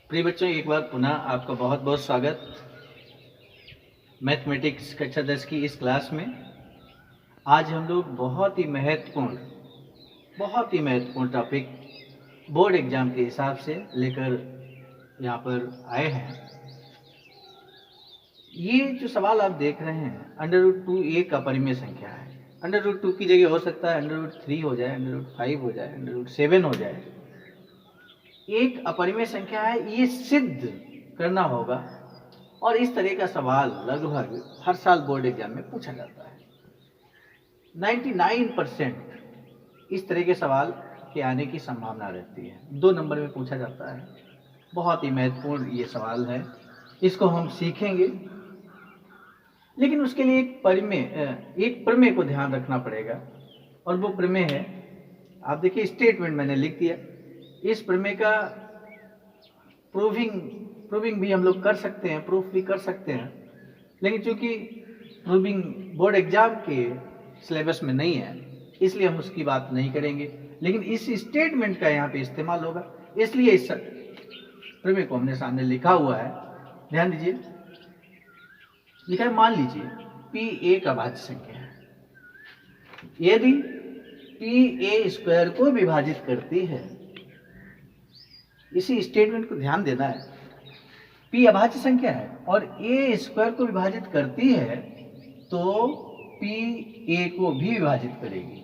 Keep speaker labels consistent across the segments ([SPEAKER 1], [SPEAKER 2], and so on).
[SPEAKER 1] प्रिय बच्चों, एक बार पुनः आपका बहुत बहुत स्वागत मैथमेटिक्स कक्षा 10 की इस क्लास में। आज हम लोग बहुत ही महत्वपूर्ण टॉपिक बोर्ड एग्जाम के हिसाब से लेकर यहाँ पर आए हैं। ये जो सवाल आप देख रहे हैं, √2 एक अपरिमेय संख्या है। √2 की जगह हो सकता है √3 हो जाए, √5 हो जाए, √7 हो जाए। एक अपरिमेय संख्या है, ये सिद्ध करना होगा और इस तरह का सवाल लगभग हर साल बोर्ड एग्जाम में पूछा जाता है। 99% इस तरह के सवाल के आने की संभावना रहती है। 2 नंबर में पूछा जाता है। बहुत ही महत्वपूर्ण ये सवाल है, इसको हम सीखेंगे, लेकिन उसके लिए एक प्रमेय को ध्यान रखना पड़ेगा और वो प्रमेय है, आप देखिए स्टेटमेंट मैंने लिख दिया। इस प्रमेय का प्रूविंग भी हम लोग कर सकते हैं, प्रूफ भी कर सकते हैं, लेकिन चूंकि प्रूविंग बोर्ड एग्जाम के सिलेबस में नहीं है इसलिए हम उसकी बात नहीं करेंगे, लेकिन इस स्टेटमेंट का यहाँ पे इस्तेमाल होगा, इसलिए इस प्रमेय को हमने सामने लिखा हुआ है। ध्यान दीजिए, लिखा है, मान लीजिए P एक अभाज्य संख्या है। यदि P a² को विभाजित करती है, इसी स्टेटमेंट को ध्यान देना है। P अभाज्य संख्या है और a² को विभाजित करती है तो P a को भी विभाजित करेगी।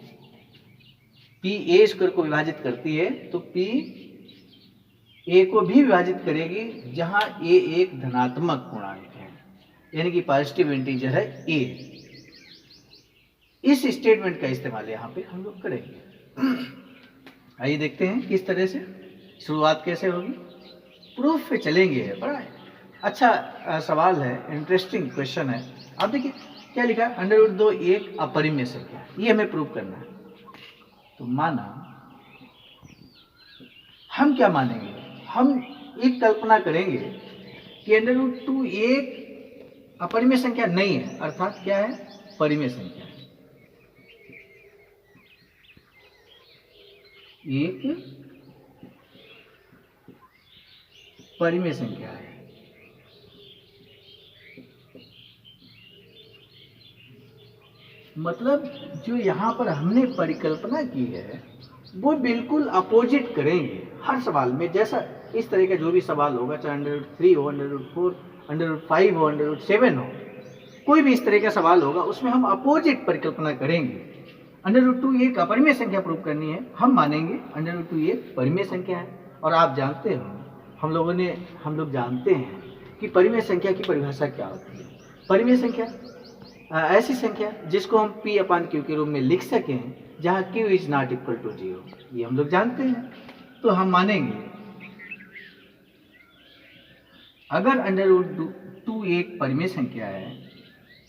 [SPEAKER 1] P a² को विभाजित करती है तो P a को भी विभाजित करेगी, जहां a एक धनात्मक पूर्णांक है, यानी कि पॉजिटिव इंटीजर है a। इस स्टेटमेंट का इस्तेमाल यहाँ पे हम लोग करेंगे। आइए देखते हैं किस तरह से शुरुआत कैसे होगी। प्रूफ पे चलेंगे। बड़ा अच्छा सवाल है, इंटरेस्टिंग क्वेश्चन है। अब देखिए क्या लिखा है, √2 एक अपरिमेय संख्या है, ये हमें प्रूफ करना है। तो माना, हम क्या मानेंगे, हम एक कल्पना करेंगे कि √2 एक अपरिमेय संख्या नहीं है, अर्थात क्या है, परिमेय संख्या है। एक परिमेय संख्या है। मतलब जो यहाँ पर हमने परिकल्पना की है वो बिल्कुल अपोजिट करेंगे हर सवाल में। जैसा इस तरह का जो भी सवाल होगा, चाहे √3 हो, √4, √5 हो, √7 हो, कोई भी इस तरह का सवाल होगा, उसमें हम अपोजिट परिकल्पना करेंगे। √2 एक अपरिमेय संख्या प्रूव करनी है, हम मानेंगे √2 एक परिमेय संख्या है। और आप जानते हो, हम लोग जानते हैं कि परिमेय संख्या की परिभाषा क्या होती है। परिमेय संख्या ऐसी संख्या जिसको हम P/Q के रूप में लिख सकें जहां Q is not equal to 0, ये हम लोग जानते हैं। तो हम मानेंगे अगर √2 एक परिमेय संख्या है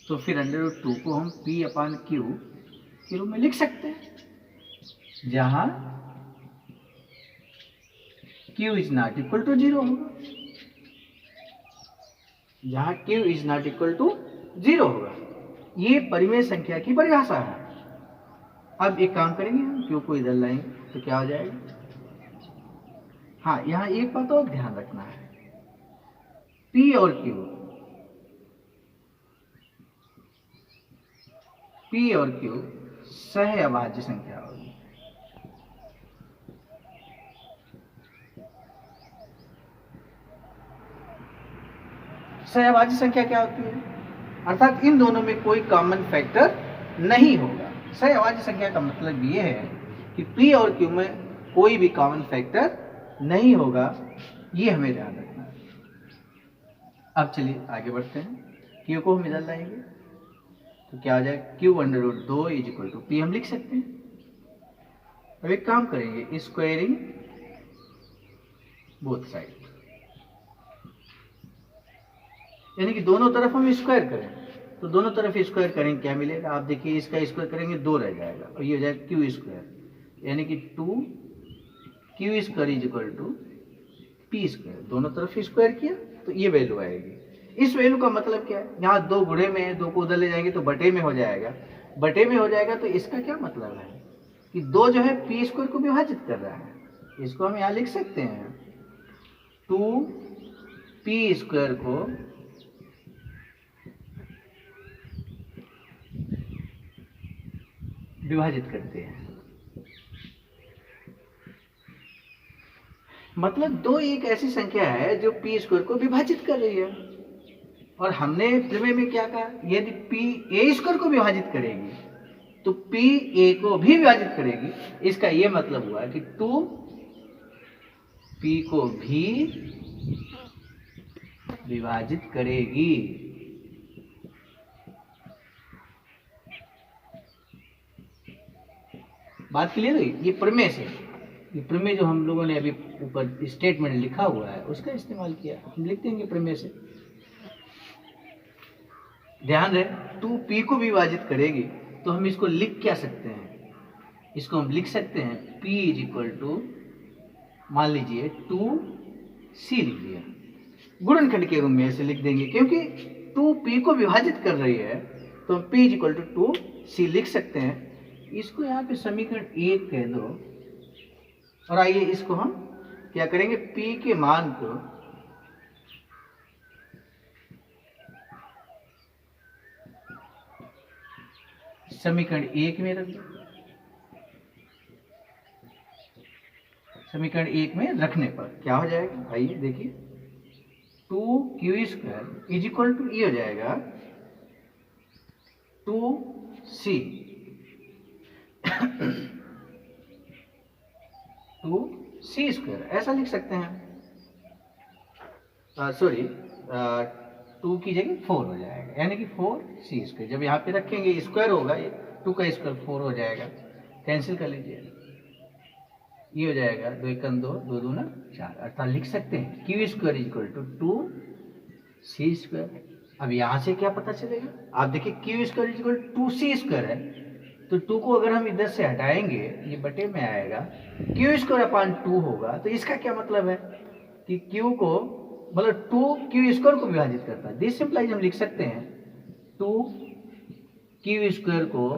[SPEAKER 1] तो फिर √2 को हम P/Q के रूप में लिख सकते हैं जहां Q is not equal to 0 होगा, जहां Q is not equal to 0 होगा। ये परिमेय संख्या की परिभाषा है। अब एक काम करेंगे, हम Q को इधर लाएंगे तो क्या हो जाएगा। हाँ, यहाँ एक बात और ध्यान रखना है, P और Q सह अभाज्य संख्या होगी। सह अभाज्य संख्या क्या होती है, अर्थात इन दोनों में कोई कॉमन फैक्टर नहीं होगा। सह अभाज्य संख्या का मतलब ये है कि P और Q में कोई भी कॉमन फैक्टर नहीं होगा, ये हमें ध्यान रखना है। अब चलिए आगे बढ़ते हैं। Q को हम इधर लाएंगे तो क्या हो जाएगा, Q √2 is equal to P हम लिख सकते हैं। अब एक काम करेंगे, स्क्वायरिंग बोथ साइड, यानी कि दोनों तरफ हम स्क्वायर करें तो दोनों तरफ स्क्वायर करेंगे, क्या मिलेगा, आप देखिए, इसका स्क्वायर करेंगे 2 रह जाएगा और ये हो जाएगा Q², यानी कि 2Q² is equal to P²। दोनों तरफ स्क्वायर किया तो ये वैल्यू आएगी। इस वैल्यू का मतलब क्या है, यहाँ 2 गुणे में है, 2 को उधर ले जाएंगे तो बटे में हो जाएगा, तो इसका क्या मतलब है कि 2 जो है P² को विभाजित कर रहा है। इसको हम यहाँ लिख सकते हैं 2 पी स्क्वायर को विभाजित करते हैं। मतलब दो एक ऐसी संख्या है जो पी स्क्वायर को विभाजित कर रही है, और हमने प्रमेय में क्या कहा, यदि पी ए स्क्वायर को विभाजित करेगी तो पी ए को भी विभाजित करेगी। इसका यह मतलब हुआ कि टू पी को भी विभाजित करेगी। बात क्लियर हुई? ये प्रमेय से, ये प्रमेय जो हम लोगों ने अभी ऊपर स्टेटमेंट लिखा हुआ है उसका इस्तेमाल किया, हम लिख देंगे प्रमेय से। ध्यान रहे, टू पी को विभाजित करेगी तो हम इसको लिख क्या सकते हैं, इसको हम लिख सकते हैं P इज इक्वल टू, मान लीजिए टू सी लिख दिया, गुणनखंड के रूप में ऐसे लिख देंगे, क्योंकि टू पी को विभाजित कर रही है तो हम P is equal to two C लिख सकते हैं। इसको यहाँ पे समीकरण 1 कह दो, और आइए इसको हम क्या करेंगे, P के मान को समीकरण 1 में रख दो। समीकरण 1 में रखने पर क्या हो जाएगा, आइए देखिए, two Q square is equal to ये हो जाएगा two C two C square, ऐसा लिख सकते हैं। सॉरी, टू की जगह 4 हो जाएगा, यानी कि 4c स्क्वायर। जब यहाँ पे रखेंगे स्क्वायर होगा, ये 2 का स्क्वायर 4 हो जाएगा, कैंसिल कर लीजिए, ये हो जाएगा 2 एकम 2, 2 दूना 4, अर्थात लिख सकते हैं Q square is equal to 2c square. अब यहाँ से क्या पता चलेगा, आप देखिए Q square is equal to 2c square है, तो 2 को अगर हम इधर से हटाएंगे ये बटे में आएगा, क्यू स्क्वायर अपॉन 2 होगा। तो इसका क्या मतलब है कि क्यू को, मतलब 2 क्यू स्क्वायर को विभाजित करता है। दिस सिंप्लाइज हम लिख सकते हैं 2 क्यू स्क्वायर को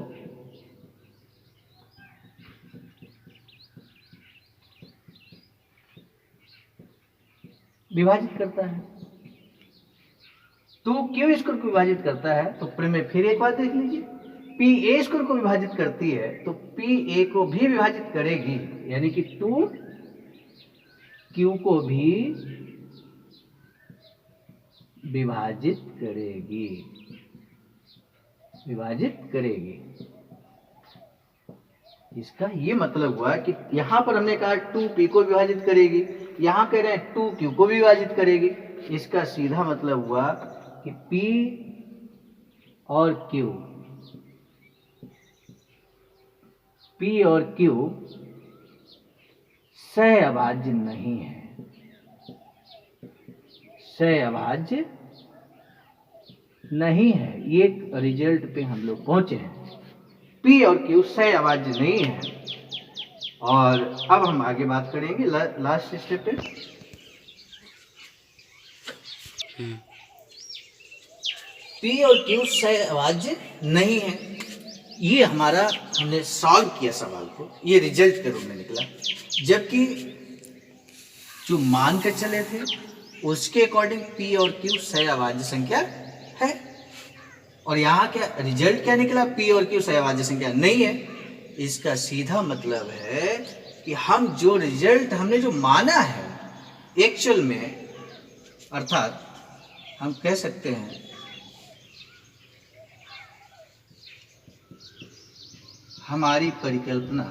[SPEAKER 1] विभाजित करता है, 2 क्यू स्क्वायर को विभाजित करता है। तो प्रमेय फिर एक बार देख लीजिए, पी ए स्क्वायर को विभाजित करती है तो पी ए को भी विभाजित करेगी, यानी कि 2 क्यू को भी विभाजित करेगी, विभाजित करेगी। इसका ये मतलब हुआ कि यहां पर हमने कहा 2p को विभाजित करेगी, यहां कह रहे हैं 2q को विभाजित करेगी। इसका सीधा मतलब हुआ कि p और q, p और q सहअभाज्य नहीं है, सहअभाज्य नहीं है। ये रिजल्ट पे हम लोग पहुंचे हैं, P और Q सहअभाज्य नहीं है। और अब हम आगे बात करेंगे लास्ट स्टेप पे। P और Q सहअभाज्य नहीं है, ये हमारा हमने सॉल्व किया सवाल को, ये रिजल्ट के रूप में निकला। जबकि जो मान कर चले थे उसके अकॉर्डिंग P और Q सहअभाज्य संख्या है, और यहाँ क्या रिजल्ट क्या निकला, P और Q सहअभाज्य संख्या नहीं है। इसका सीधा मतलब है कि हम जो रिजल्ट हमने जो माना है एक्चुअल में, अर्थात हम कह सकते हैं हमारी परिकल्पना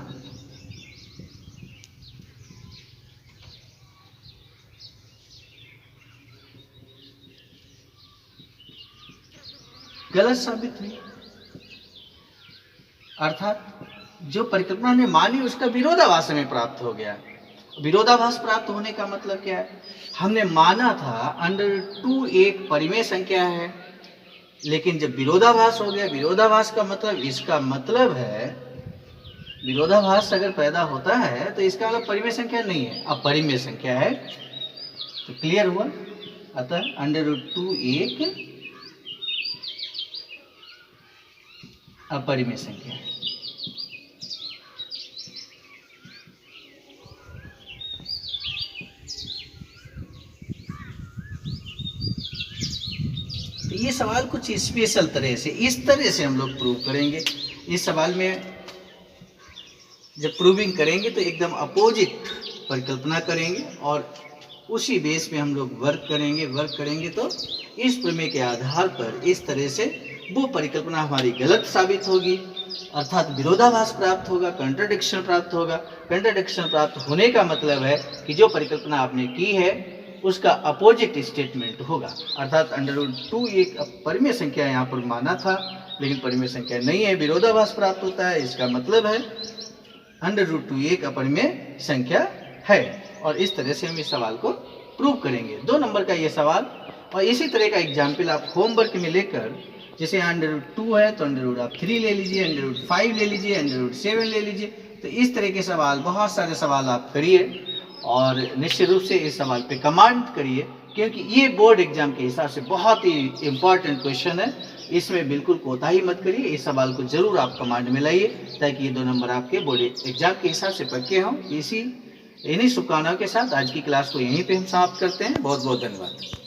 [SPEAKER 1] गलत साबित हुई, अर्थात जो परिकल्पना हमने मानी उसका विरोधाभास हमें प्राप्त हो गया। विरोधाभास प्राप्त होने का मतलब क्या है, हमने माना था √2 एक परिमेय संख्या है, लेकिन जब विरोधाभास हो गया, विरोधाभास का मतलब, इसका मतलब है विरोधाभास अगर पैदा होता है तो इसका मतलब परिमेय संख्या नहीं है, अब परिमेय संख्या है। तो क्लियर हुआ, अतः √2 एक अपरिमेय संख्या है। ये सवाल कुछ स्पेशल तरह से, इस तरह से हम लोग प्रूव करेंगे। इस सवाल में जब प्रूविंग करेंगे तो एकदम अपोजिट परिकल्पना करेंगे और उसी बेस पे हम लोग वर्क करेंगे तो इस प्रमेय के आधार पर इस तरह से वो परिकल्पना हमारी गलत साबित होगी, अर्थात विरोधाभास प्राप्त होगा, कंट्राडिक्शन प्राप्त होगा। कंट्राडिक्शन प्राप्त होने का मतलब है कि जो परिकल्पना आपने की है उसका अपोजिट स्टेटमेंट होगा, अर्थात √2 एक परिमेय संख्या यहाँ पर माना था लेकिन परिमेय संख्या नहीं है, विरोधाभास प्राप्त होता है। इसका मतलब है √2 एक अपरिमेय संख्या है और इस तरह से हम इस सवाल को प्रूव करेंगे। 2 नंबर का ये सवाल और इसी तरह का एग्जाम्पल आप होमवर्क में लेकर, जैसे √2 है तो √3 ले लीजिए, √5 ले लीजिए, √7 ले लीजिए। तो इस तरह के सवाल, बहुत सारे सवाल आप करिए और निश्चित रूप से इस सवाल पे कमांड करिए, क्योंकि ये बोर्ड एग्जाम के हिसाब से बहुत ही इम्पॉर्टेंट क्वेश्चन है। इसमें बिल्कुल कोताही मत करिए, इस सवाल को जरूर आप कमांड में लाइए ताकि ये 2 नंबर आपके बोर्ड एग्जाम के हिसाब से पक्के हों। इन्हीं शुभकामनाओं के साथ आज की क्लास को यहीं पे हम समाप्त करते हैं। बहुत बहुत धन्यवाद।